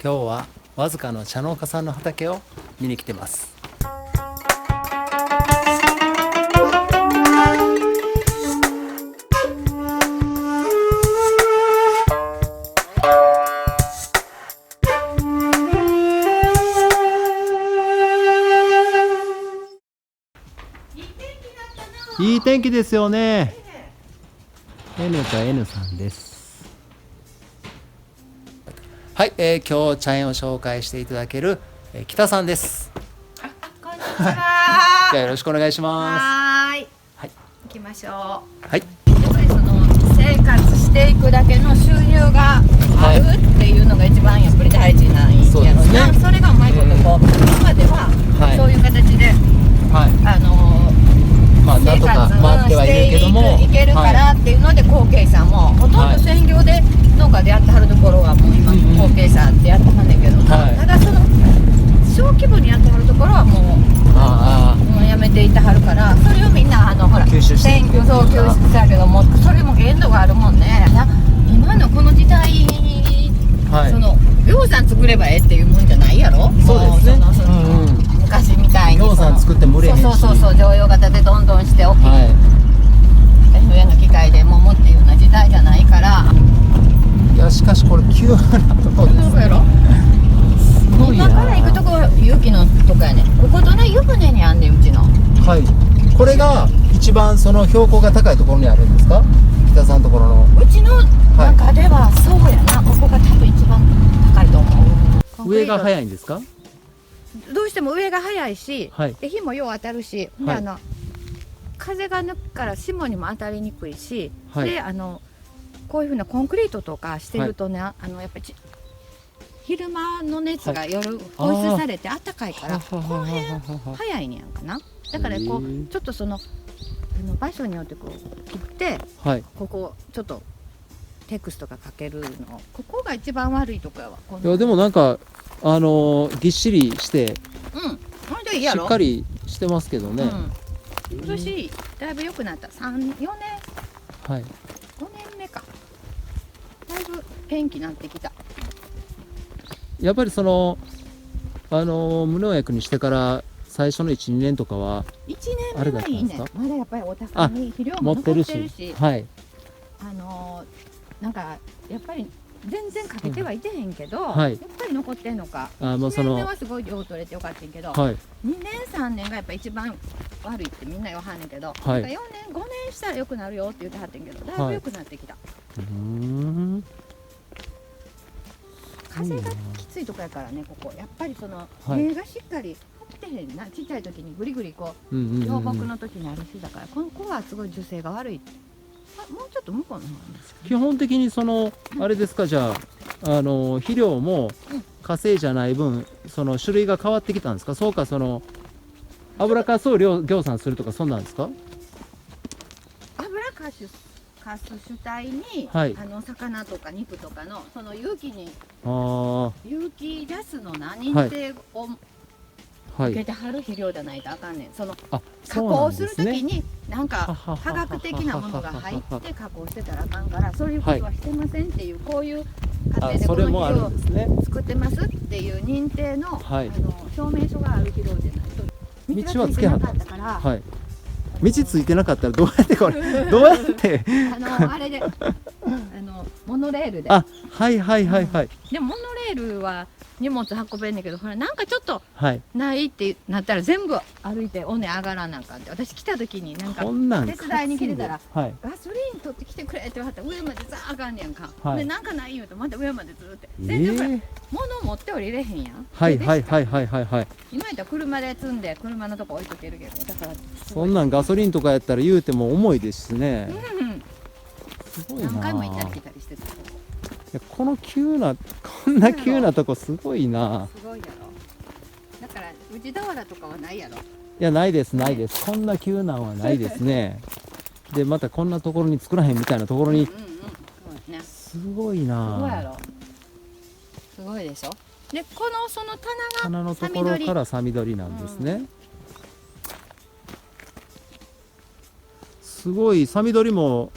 今日はわずかの茶農家さんの畑を見に来てます。いい天気ですよね。N と N さんです。はい、今日茶園を紹介していただける、北さんです。こんにちは。じゃあよろしくお願いします。はい。はい。行きましょう。はい。やっぱりその生活していくだけの収入があるっていうのが一番やっぱり大事なんやろな。そうですね。それがうまいことこう、今まではそういう形で、まあなんとか回ってはいるけども、いけるからっていうので後継者もほとんど専業で農家でやってはるところはもう今後継者でやってはんねんけど、ただその小規模にやってはるところはもうやめていってはるから、それをみんなほら選挙増吸してたけども、それも限度があるもんね。今のこの時代、その量産作ればええっていうもんじゃないやろ。そうですね。昔みたいに量産作っても売れへんし、そう乗用型でどんどんして大きい、FA の機械でもむっていうような時代じゃないから。いやしかしこれ急なところですね。今から行くとこ勇気のとこやね。こことね湯船にあんねん、うちの。はい。これが一番その標高が高いところにあるんですか？北さんのところの。うちの中ではそうやな。ここが多分一番高いと思う。上が早いんですか？どうしても上が早いし、はい、で火もよう当たるし、で風が抜くから霜にも当たりにくいし、でこういうふうなコンクリートとかしてるとね、やっぱり昼間の熱が夜放出されて暖かいから、この辺早いねやんかな。だからこうちょっとその場所によってこう切って、ここちょっとテクストがかけるの、ここが一番悪いとこやわ。いやでもなんかぎっしりして、しっかりしてますけどね。今年だいぶ良くなった。4年、5年目か。だいぶ元気になってきた。やっぱりその無農薬にしてから最初の 1,2 年とかは1年目はいいね。まだやっぱりお高に肥料も残ってるし、なんかやっぱり全然かけてはいてへんけど、やっぱり残ってんのか。1年目はすごい量取れてよかったんけど、2年3年がやっぱ一番悪いってみんな言わはんねんけど、4年5年したらよくなるよって言ってはってんけど、だいぶよくなってきた。風がきついとこやからね、ここやっぱりその根がしっかり張ってへんな。ちっちゃい時にぐりぐりこう幼木の時にあるしだから、この子はすごい樹勢が悪い。もうちょっと向こうの方なんですかね。基本的にそのあれですか、じゃあ肥料も火星じゃない分その種類が変わってきたんですか？そうか、その油かすを量産するとかそんなんですか？油かす主体に、魚とか肉とかのその有機ジャスの認定を受けてはる肥料じゃないとあかんねん。その加工するときになんか化学的なものが入って加工してたらあかんから、そういうことはしてませんっていう、こういう過程でこの肥料を作ってますっていう認定の証明書がある肥料じゃないと。道はつけなかったから、道ついてなかったらどうやってこれどうやってあれでモノレールで。でもモノレールは荷物運べんねんけど、ほらなんかちょっとないってなったら全部歩いて尾根上がらなあかんって。私来た時になんか手伝いに来てたらガソリン取ってきてくれって言われたら上までザー上がんねやんか。でなんかない言うとまた上までずーって全然ほら物持って降りれへんやん。今やったら車で積んで車のとこ置いとけるけど、だからそんなんガソリンとかやったら言うても重いですしね。すごいな。何回も行ったり来たりしてた。こんな急なとこすごいな。すごいやろ。だから宇治俵とかはないやろ。いやないですないです。こんな急なんはないですね。でまたこんなところに作らへんみたいなところに、すごいな。すごいやろ。すごいでしょ。でその棚のところからさみどりなんですね。すごいさみどりも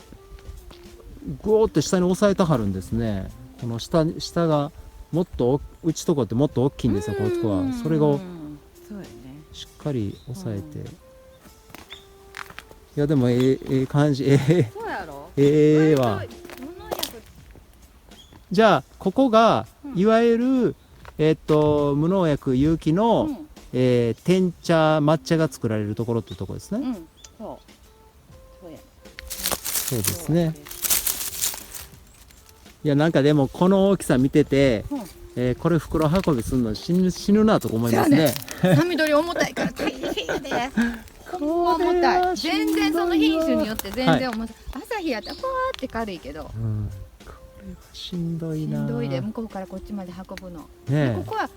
グーって下に押さえたはるんですね。この下がもっとうちとこってもっと大きいんですよ、こっちは。それをそうやね。しっかり抑えて、いやでもええ感じ、そうやろ。わ。じゃあここがいわゆる無農薬有機の、天茶抹茶が作られるところっていうところですね。そうですね。いやなんかでもこの大きさ見てて、これ袋運びするの死ぬなと思いますね。さみどり重たいから大変やで。重たい。全然その品種によって全然重たい。朝日やったらふわーって軽いけど。これはしんどいな。しんどいで向こうからこっちまで運ぶの。ここは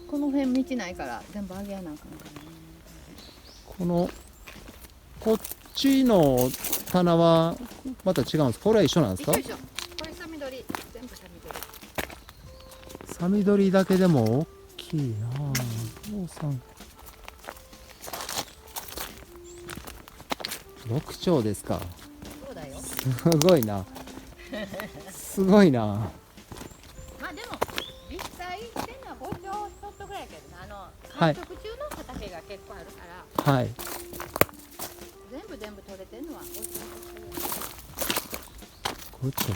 この辺道ないから全部あげやなあかんからね。こっちの棚はまた違うんですか？これは一緒なんですか？一緒。これさみどり、全部さみどり。さみどりだけでも大きいな。お父さん。6丁ですか。そうだよ。すごいな。すごいな。まあでも実際っていうのは5丁ちょっとぐらいやけどな、繁殖中の畑が結構あるから。はい。全部取れてるのは5丁。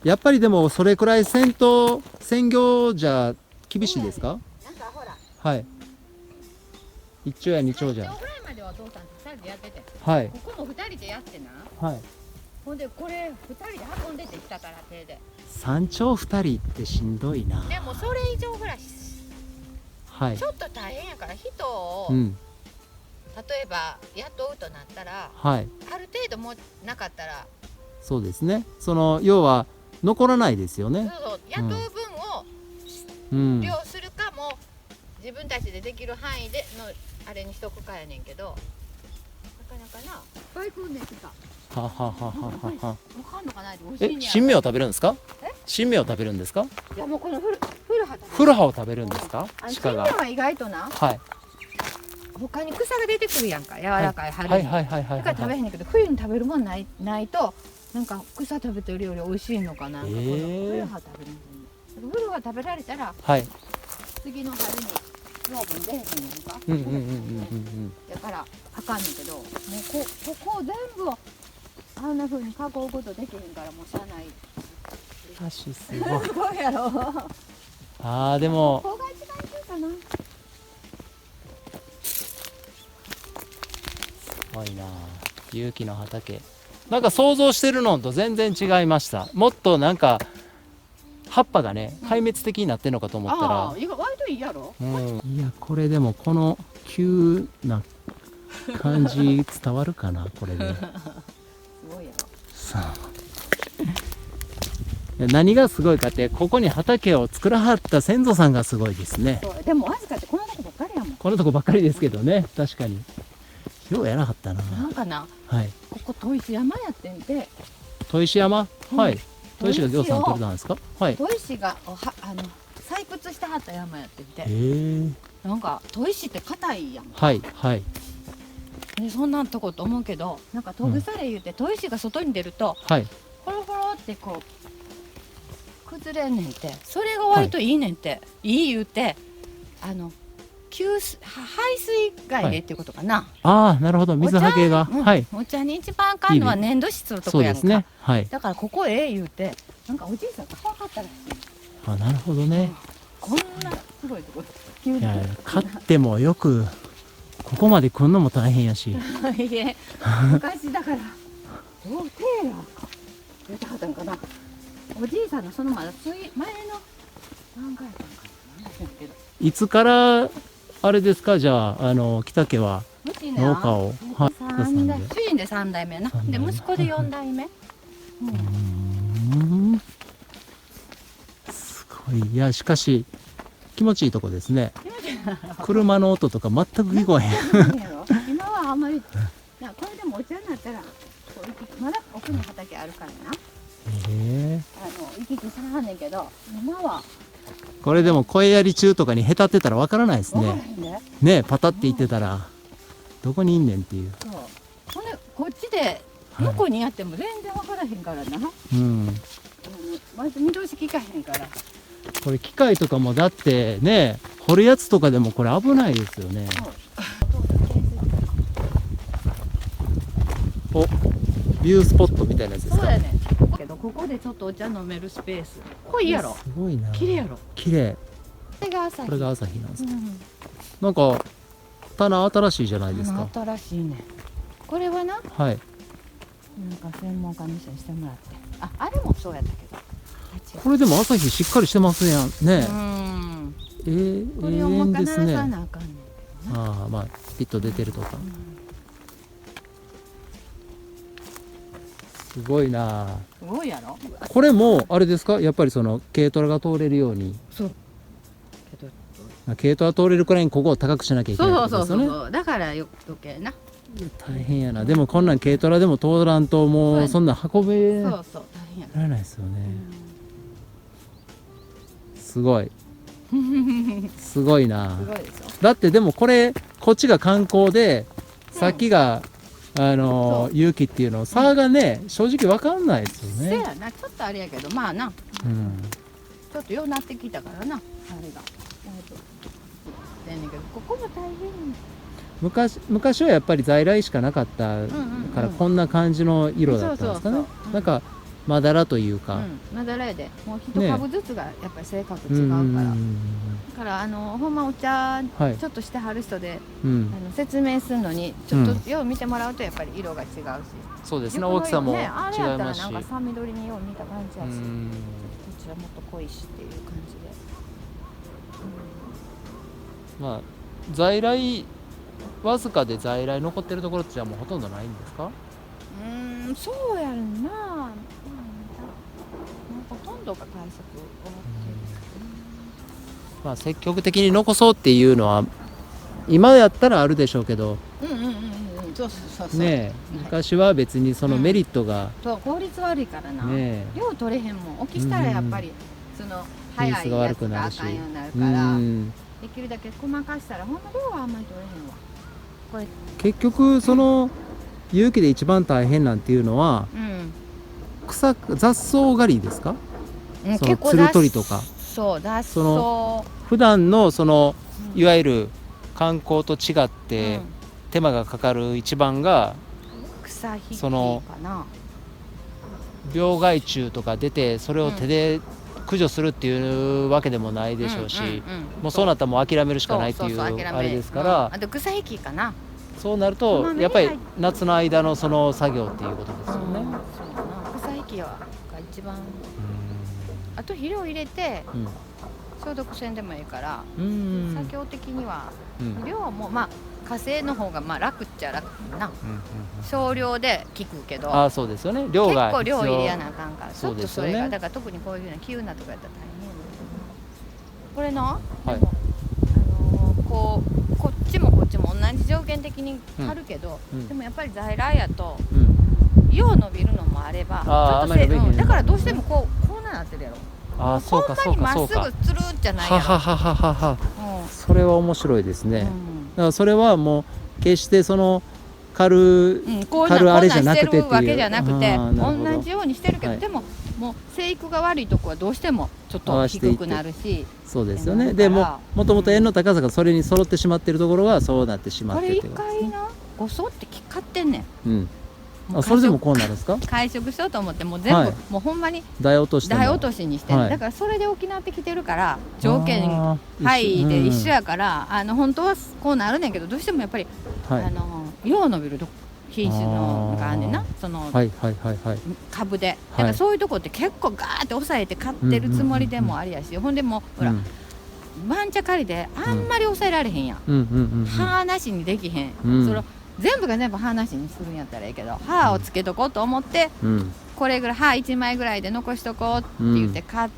やっぱりでもそれくらい専業じゃ厳しいですか？なんかほら。はい。1丁や2丁じゃ。3丁ぐらいまではお父さんと2人でやってて。はい。ここも2人でやってな。はい。ほんでこれ2人で運んでてきたから手で。3丁2人ってしんどいな。でもそれ以上ぐらいはい。ちょっと大変やから人を、例えば雇うとなったら、はい。ある程度もなかったら、そうですね。要は残らないですよね。そう雇う分を量するかも、自分たちでできる範囲でのあれにしとくかやねんけど、なかなかな。バイク運転してた。ははははは。わかんのかないで美味しいね。新芽を食べるんですか？新芽を食べるんですか？いやもうこのフルハを食べるんですか？鹿が。新芽は意外とな。はい。他に草が出てくるやんか、柔らかい春に。だから食べへんねんけど、冬に食べるもんないと、なんか草食べてるより美味しいのかな。このフルハ食べるんだ。フルハ食べられたら、次の春に養分出へんねんか。だからあかんねんけど、もうここを全部をあんな風に囲うことできへんからもうしゃあない。足すごい。すごいやろ。でも。ここが一番いいかな。すごいな。有機の畑。なんか想像してるのと全然違いました。もっとなんか葉っぱがね壊滅的になってるのかと思ったら。割といいやろ。いやこれでもこの急な感じ伝わるかなこれで。すごいやろ。何がすごいかってここに畑を作らはった先祖さんがすごいですね。でもわずかってこのとこばっかりやもん。このとこばっかりですけどね、確かにようやらはったな。なんかな、はい、ここ砥石山やってんて。砥石山、はい。砥石がぎょうさん取れたんですか？はい。砥石が採掘してはった山やってんて。なんか砥石って硬いやん。はいはい。でそんなんとこと思うけど、なんか研ぐされ言うて砥石が外に出ると、はい。ホロホロってこう崩れんねんて。それが割といいねんて。いい言うて排水外でっていうことかな。なるほど。水はけが、はい。お茶に一番あかんのは粘土質のとこやんか。そうですね。はい。だからここ言うて、なんかおじいさんが怖かったらしい。なるほどね。こんなすごいとこ急に。いや買ってもよくここまで来んのも大変やし。いえ、昔だからどう手や出てはったんかな。おじいさんのその前の何回かなんかけど。いつからあれですか？じゃあ北家は農家を主人で3代目な。で息子で4代目。すごい。いやしかし気持ちいいとこですね。車の音とか全く聞こえへん。今はあんまりこれでもお茶になったらまだ奥の畑あるからな。行き来さはんねんけど、今はこれでも声やり中とかにへたってたらわからないですね。ね、パタって言ってたらどこにいんねんっていう。ほんでこっちでどこにやっても全然わからへんからな。うん。まず見通し聞かへんから。これ機械とかもだってね、掘るやつとかでもこれ危ないですよね。お、ビュースポットみたいなやつですか。そうだね。けどここでちょっとお茶飲めるスペース。濃いやろ。すごいな。綺麗やろ。綺麗。これが朝日。これが朝日なんですか。うん、なんか棚新しいじゃないですか。新しいね。これはな、はい。なんか専門家の人にしてもらって。あれもそうやったけど。これでも朝日しっかりしてますやんね。これをもうですね。なあかんねんけどな。ああ、まあピッと出てるとか。すごいな。すごいやろ。これもあれですか、やっぱりその軽トラが通れるように。そう軽トラ通れるくらいにここを高くしなきゃいけないってことですよね。そうだから余計な。大変やな。でもこんなん軽トラでも通らんともうそんな運べそう大変やらないですよね。すごい。すごいな。すごいでしょ。だってでもこれこっちが観光で、さっきが勇気っていうの差がね、正直わかんないですよね。せやな、ちょっとあれやけど、まあな、ちょっとようなってきたからな、あれが。ここも大変。昔はやっぱり在来しかなかったからこんな感じの色だったんですかね。なんかまだらというか、まだらやで、もう一株ずつがやっぱり性格違うから、だからほんまお茶ちょっとしてはる人で、説明するのにちょっとよう見てもらうとやっぱり色が違うし、そうですね、大きさも違いますし、あれやったらなんか三緑によう見た感じやし、こちらもっと濃いしっていう感じで、まあ在来わずかで在来残ってるところってじゃあもうほとんどないんですか？そうやんな。ほとんどが対策終わってる。まあ積極的に残そうっていうのは今やったらあるでしょうけど、ね、昔は別にそのメリットが、そう効率悪いからな。量取れへんもん。起きしたらやっぱりその早いやつがあかんようになるから、できるだけ細かしたらほんま量はあんまり取れへんわ。これ結局その有機で一番大変なんていうのは、雑草狩りですか？そのつる取りとか、そう雑草、普段のそのいわゆる観光と違って手間がかかる一番がその病害虫とか出てそれを手で駆除するっていうわけでもないでしょうし、もうそうなったらもう諦めるしかないっていうあれですから、あと草引きかな。そうなるとやっぱり夏の間のその作業っていうことですよね。草引きが一番。あと肥料入れて消毒せんでもいいから、作業的には肥料はもうまあ火星の方がまあ楽っちゃ楽な。少量で効くけど。そうですよね。量が結構量入れやなあかんから。ちょっとそれがだから特にこういうふうな急なとかやったら大変。これのこっちもこっちも同じ条件的に張るけど、でもやっぱり在来やとよう伸びるのもあれば、ちょっとだからどうしてもこうなってるやろ。ほんまにまっすぐつるんじゃないやろ。それは面白いですね。だからそれはもう決してその狩るあれじゃなくてっていうわけじゃなくて、同じようにしてるけど、でももう生育が悪いとこはどうしてもちょっと低くなるし。そうですよね。でもともと円の高さがそれに揃ってしまっているところがそうなってしまってこれ一回なごそって買ってんねん。それでもこうなるんですか？会食しようと思ってもう全部もうほんまに大落としにしてだからそれで沖縄ってきてるから条件範囲で一緒やから本当はこうなるねんけど、どうしてもやっぱりよう伸びる品種のがあんねんな、その株で。だからそういうとこって結構ガーって抑えて買ってるつもりでもありやし、ほんでもほら番茶狩りであんまり抑えられへんやん。歯なしにできへん。その全部が全部歯なしにするんやったらいいけど、歯をつけとこうと思って、これぐらい歯1枚ぐらいで残しとこうって言って買っ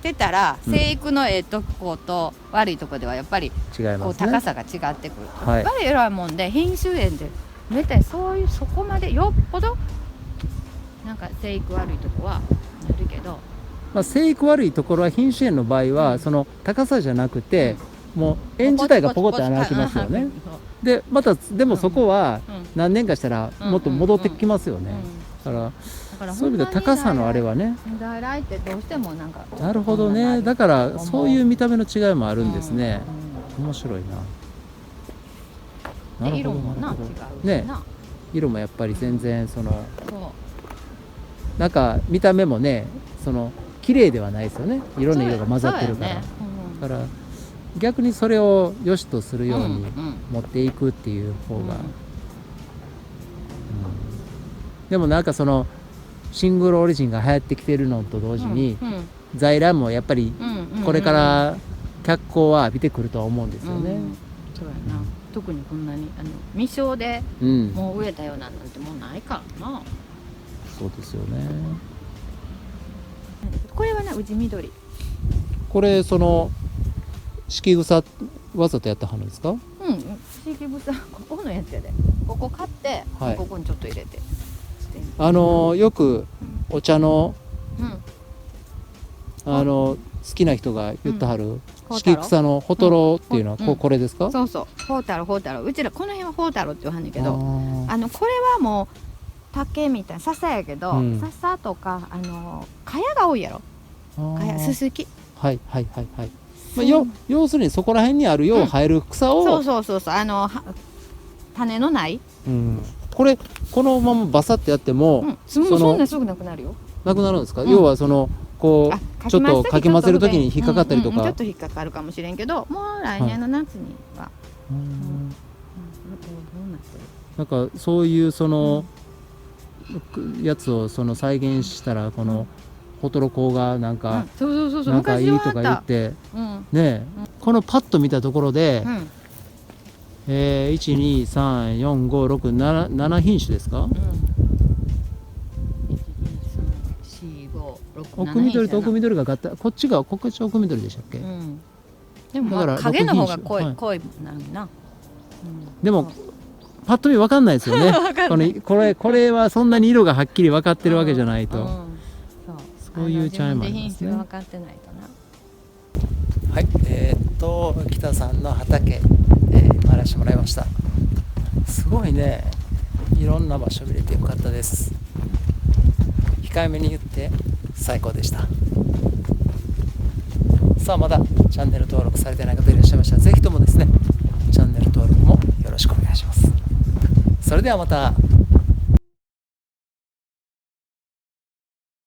てたら、生育のええとこと悪いとこではやっぱりこう高さが違ってくる。やっぱり偉いもんで品種園でめったにそこまでよっぽどなんか生育悪いとこはなるけど、生育悪いところは品種園の場合はその高さじゃなくて、もう園自体がポコッと穴開きますよね。でまたでもそこは何年かしたらもっと戻ってきますよね。だからからそういう意味では高さのあれはね。在来ってどうしてもなんか。なるほどね。だからそういう見た目の違いもあるんですね。面白いな。色もな違うしね。色もやっぱり全然そのなんか見た目もね、その綺麗ではないですよね。いろんな色が混ざってるから。だから逆にそれを良しとするように持っていくっていう方が。でもなんかそのシングルオリジンが流行ってきてるのと同時に、在来もやっぱりこれから脚光は浴びてくるとは思うんですよね。そうやな。特にこんなに未生でもう植えたようなんてもうないからな。そうですよね。これはね、宇治緑。これその敷草わざとやった花ですか？うん、敷草ここのやつやで。ここ買って、ここにちょっと入れて。よくお茶の、好きな人が言ってはる敷草のホトロっていうのはこれですか？そうそう、ホウタロホウタロ。うちらこの辺はホウタロって言わはんねんけど、これはもう竹みたいな笹やけど、笹とか茅が多いやろ。茅、ススキ。はいはいはいはい。要するにそこら辺にあるよう生える草を、そう種のない。このままバサッてやっても、そんなすぐなくなるよ。なくなるんですか？要はそのこうちょっとかき混ぜるときに引っかかったりとか、ちょっと引っかかるかもしれんけど、もう来年の夏には。なんかそういうそのやつをその再現したらこのホトロコがなんかなんかいいとか言ってね、このパッと見たところで1234567品種ですか？奥緑と奥緑が合体、こっちが奥緑でしたっけ？でも影の方が濃いな。でもパッと見分かんないですよね。これはそんなに色がはっきり分かってるわけじゃないと、そういうチャイムありますね。分かってないとはな。い、北さんの畑、回らせてもらいました。すごいね、いろんな場所見れてよかったです。控えめに言って最高でした。さあ、まだチャンネル登録されてない方いらっしゃいましたら、ぜひともですねチャンネル登録もよろしくお願いします。それではまた。